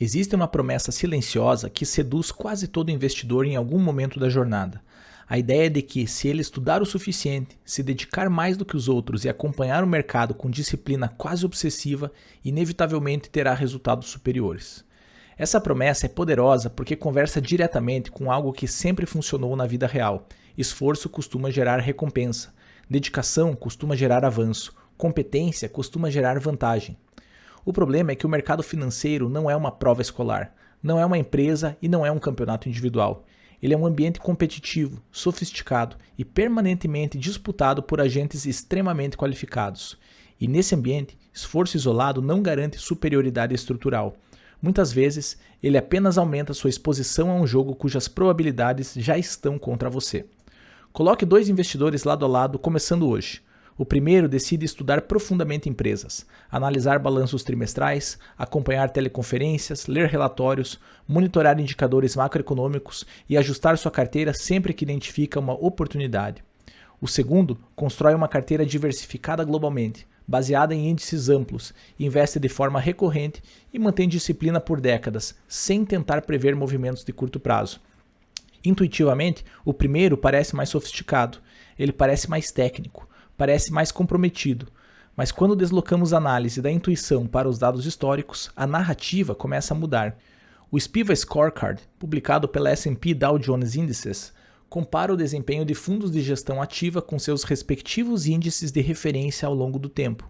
Existe uma promessa silenciosa que seduz quase todo investidor em algum momento da jornada. A ideia de que, se ele estudar o suficiente, se dedicar mais do que os outros e acompanhar o mercado com disciplina quase obsessiva, inevitavelmente terá resultados superiores. Essa promessa é poderosa porque conversa diretamente com algo que sempre funcionou na vida real. Esforço costuma gerar recompensa, dedicação costuma gerar avanço, competência costuma gerar vantagem. O problema é que o mercado financeiro não é uma prova escolar, não é uma empresa e não é um campeonato individual. Ele é um ambiente competitivo, sofisticado e permanentemente disputado por agentes extremamente qualificados. E nesse ambiente, esforço isolado não garante superioridade estrutural. Muitas vezes, ele apenas aumenta sua exposição a um jogo cujas probabilidades já estão contra você. Coloque dois investidores lado a lado, começando hoje. O primeiro decide estudar profundamente empresas, analisar balanços trimestrais, acompanhar teleconferências, ler relatórios, monitorar indicadores macroeconômicos e ajustar sua carteira sempre que identifica uma oportunidade. O segundo constrói uma carteira diversificada globalmente, baseada em índices amplos, investe de forma recorrente e mantém disciplina por décadas, sem tentar prever movimentos de curto prazo. Intuitivamente, o primeiro parece mais sofisticado, ele parece mais técnico, parece mais comprometido, mas quando deslocamos a análise da intuição para os dados históricos, a narrativa começa a mudar. O SPIVA Scorecard, publicado pela S&P Dow Jones Indices, compara o desempenho de fundos de gestão ativa com seus respectivos índices de referência ao longo do tempo.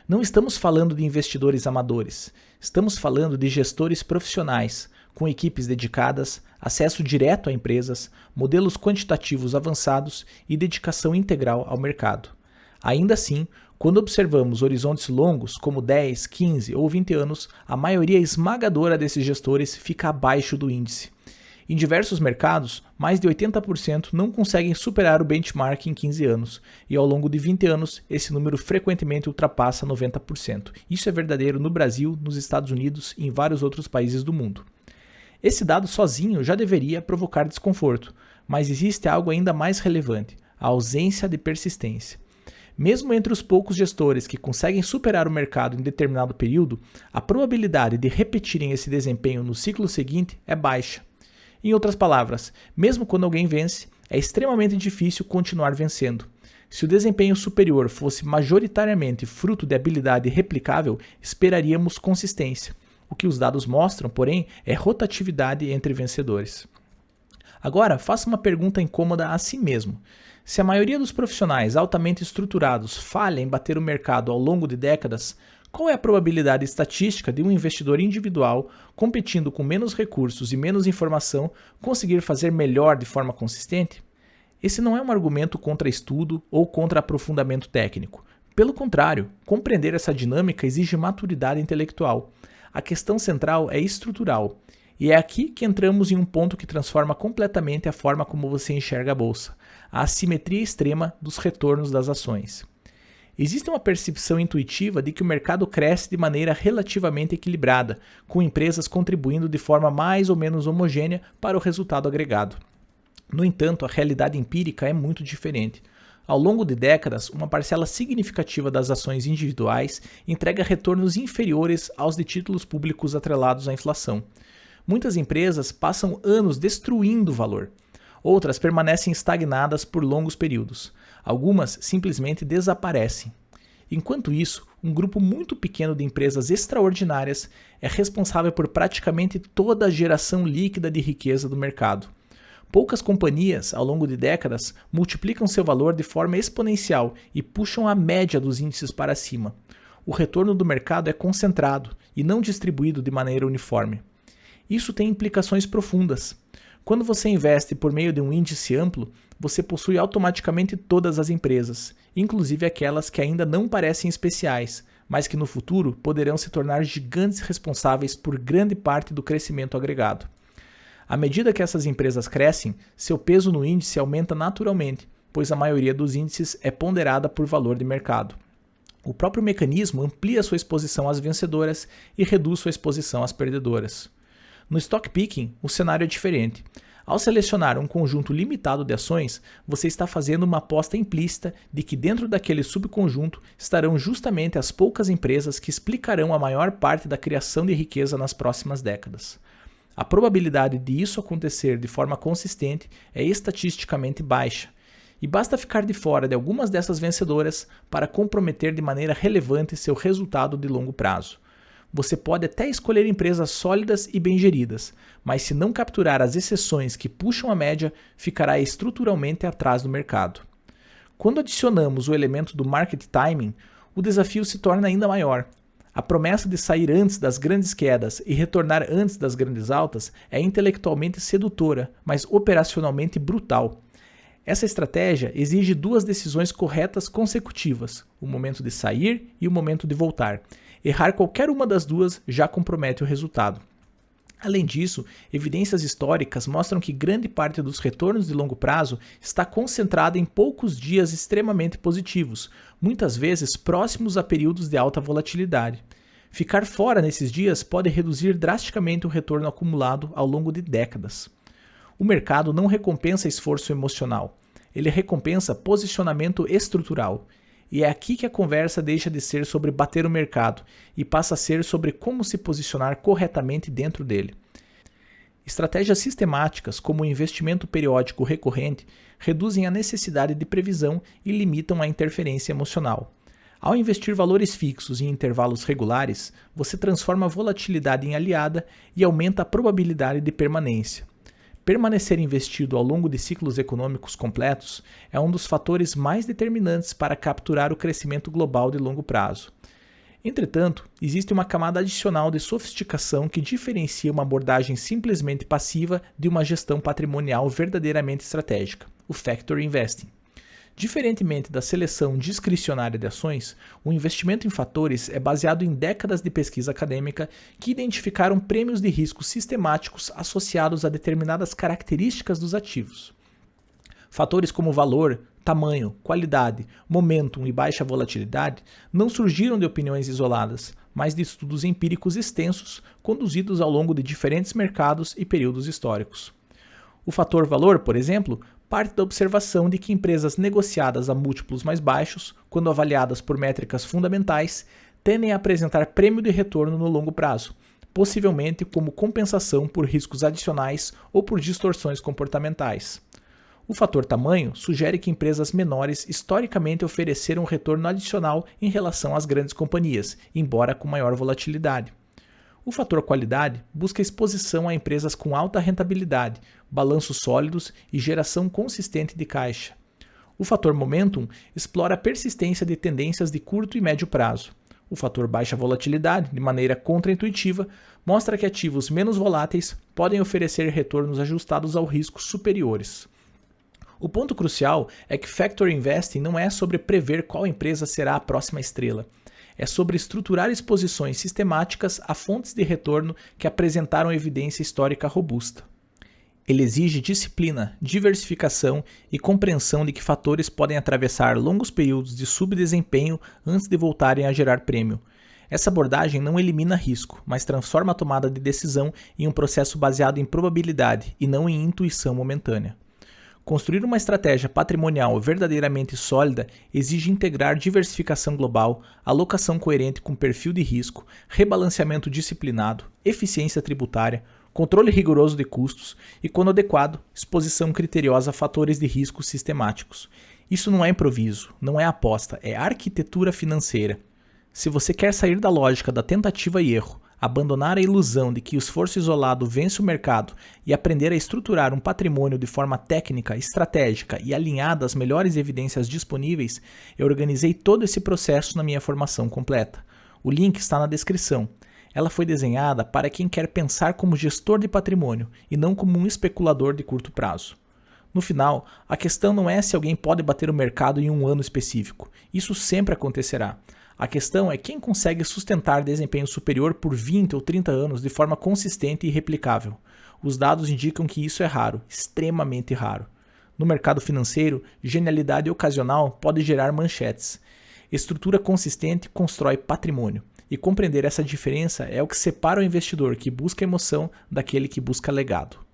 Não estamos falando de investidores amadores, estamos falando de gestores profissionais, com equipes dedicadas, acesso direto a empresas, modelos quantitativos avançados e dedicação integral ao mercado. Ainda assim, quando observamos horizontes longos, como 10, 15 ou 20 anos, a maioria esmagadora desses gestores fica abaixo do índice. Em diversos mercados, mais de 80% não conseguem superar o benchmark em 15 anos, e ao longo de 20 anos, esse número frequentemente ultrapassa 90%. Isso é verdadeiro no Brasil, nos Estados Unidos e em vários outros países do mundo. Esse dado sozinho já deveria provocar desconforto, mas existe algo ainda mais relevante: a ausência de persistência. Mesmo entre os poucos gestores que conseguem superar o mercado em determinado período, a probabilidade de repetirem esse desempenho no ciclo seguinte é baixa. Em outras palavras, mesmo quando alguém vence, é extremamente difícil continuar vencendo. Se o desempenho superior fosse majoritariamente fruto de habilidade replicável, esperaríamos consistência. O que os dados mostram, porém, é rotatividade entre vencedores. Agora, faça uma pergunta incômoda a si mesmo. Se a maioria dos profissionais altamente estruturados falha em bater o mercado ao longo de décadas, qual é a probabilidade estatística de um investidor individual, competindo com menos recursos e menos informação, conseguir fazer melhor de forma consistente? Esse não é um argumento contra estudo ou contra aprofundamento técnico. Pelo contrário, compreender essa dinâmica exige maturidade intelectual. A questão central é estrutural. E é aqui que entramos em um ponto que transforma completamente a forma como você enxerga a bolsa: a assimetria extrema dos retornos das ações. Existe uma percepção intuitiva de que o mercado cresce de maneira relativamente equilibrada, com empresas contribuindo de forma mais ou menos homogênea para o resultado agregado. No entanto, a realidade empírica é muito diferente. Ao longo de décadas, uma parcela significativa das ações individuais entrega retornos inferiores aos de títulos públicos atrelados à inflação. Muitas empresas passam anos destruindo valor. Outras permanecem estagnadas por longos períodos. Algumas simplesmente desaparecem. Enquanto isso, um grupo muito pequeno de empresas extraordinárias é responsável por praticamente toda a geração líquida de riqueza do mercado. Poucas companhias, ao longo de décadas, multiplicam seu valor de forma exponencial e puxam a média dos índices para cima. O retorno do mercado é concentrado e não distribuído de maneira uniforme. Isso tem implicações profundas. Quando você investe por meio de um índice amplo, você possui automaticamente todas as empresas, inclusive aquelas que ainda não parecem especiais, mas que no futuro poderão se tornar gigantes responsáveis por grande parte do crescimento agregado. À medida que essas empresas crescem, seu peso no índice aumenta naturalmente, pois a maioria dos índices é ponderada por valor de mercado. O próprio mecanismo amplia sua exposição às vencedoras e reduz sua exposição às perdedoras. No stock picking, o cenário é diferente. Ao selecionar um conjunto limitado de ações, você está fazendo uma aposta implícita de que dentro daquele subconjunto estarão justamente as poucas empresas que explicarão a maior parte da criação de riqueza nas próximas décadas. A probabilidade de isso acontecer de forma consistente é estatisticamente baixa, e basta ficar de fora de algumas dessas vencedoras para comprometer de maneira relevante seu resultado de longo prazo. Você pode até escolher empresas sólidas e bem geridas, mas se não capturar as exceções que puxam a média, ficará estruturalmente atrás do mercado. Quando adicionamos o elemento do market timing, o desafio se torna ainda maior. A promessa de sair antes das grandes quedas e retornar antes das grandes altas é intelectualmente sedutora, mas operacionalmente brutal. Essa estratégia exige duas decisões corretas consecutivas, o momento de sair e o momento de voltar. Errar qualquer uma das duas já compromete o resultado. Além disso, evidências históricas mostram que grande parte dos retornos de longo prazo está concentrada em poucos dias extremamente positivos, muitas vezes próximos a períodos de alta volatilidade. Ficar fora nesses dias pode reduzir drasticamente o retorno acumulado ao longo de décadas. O mercado não recompensa esforço emocional, ele recompensa posicionamento estrutural. E é aqui que a conversa deixa de ser sobre bater o mercado e passa a ser sobre como se posicionar corretamente dentro dele. Estratégias sistemáticas, como o investimento periódico recorrente, reduzem a necessidade de previsão e limitam a interferência emocional. Ao investir valores fixos em intervalos regulares, você transforma a volatilidade em aliada e aumenta a probabilidade de permanência. Permanecer investido ao longo de ciclos econômicos completos é um dos fatores mais determinantes para capturar o crescimento global de longo prazo. Entretanto, existe uma camada adicional de sofisticação que diferencia uma abordagem simplesmente passiva de uma gestão patrimonial verdadeiramente estratégica, o Factor Investing. Diferentemente da seleção discricionária de ações, o investimento em fatores é baseado em décadas de pesquisa acadêmica que identificaram prêmios de risco sistemáticos associados a determinadas características dos ativos. Fatores como valor, tamanho, qualidade, momentum e baixa volatilidade não surgiram de opiniões isoladas, mas de estudos empíricos extensos conduzidos ao longo de diferentes mercados e períodos históricos. O fator valor, por exemplo, parte da observação de que empresas negociadas a múltiplos mais baixos, quando avaliadas por métricas fundamentais, tendem a apresentar prêmio de retorno no longo prazo, possivelmente como compensação por riscos adicionais ou por distorções comportamentais. O fator tamanho sugere que empresas menores historicamente ofereceram um retorno adicional em relação às grandes companhias, embora com maior volatilidade. O fator qualidade busca exposição a empresas com alta rentabilidade, balanços sólidos e geração consistente de caixa. O fator momentum explora a persistência de tendências de curto e médio prazo. O fator baixa volatilidade, de maneira contraintuitiva, mostra que ativos menos voláteis podem oferecer retornos ajustados ao risco superiores. O ponto crucial é que Factor Investing não é sobre prever qual empresa será a próxima estrela. É sobre estruturar exposições sistemáticas a fontes de retorno que apresentaram evidência histórica robusta. Ele exige disciplina, diversificação e compreensão de que fatores podem atravessar longos períodos de subdesempenho antes de voltarem a gerar prêmio. Essa abordagem não elimina risco, mas transforma a tomada de decisão em um processo baseado em probabilidade e não em intuição momentânea. Construir uma estratégia patrimonial verdadeiramente sólida exige integrar diversificação global, alocação coerente com perfil de risco, rebalanceamento disciplinado, eficiência tributária, controle rigoroso de custos e, quando adequado, exposição criteriosa a fatores de risco sistemáticos. Isso não é improviso, não é aposta, é arquitetura financeira. Se você quer sair da lógica da tentativa e erro, abandonar a ilusão de que o esforço isolado vence o mercado e aprender a estruturar um patrimônio de forma técnica, estratégica e alinhada às melhores evidências disponíveis, eu organizei todo esse processo na minha formação completa. O link está na descrição. Ela foi desenhada para quem quer pensar como gestor de patrimônio e não como um especulador de curto prazo. No final, a questão não é se alguém pode bater o mercado em um ano específico. Isso sempre acontecerá. A questão é quem consegue sustentar desempenho superior por 20 ou 30 anos de forma consistente e replicável. Os dados indicam que isso é raro, extremamente raro. No mercado financeiro, genialidade ocasional pode gerar manchetes. Estrutura consistente constrói patrimônio. E compreender essa diferença é o que separa o investidor que busca emoção daquele que busca legado.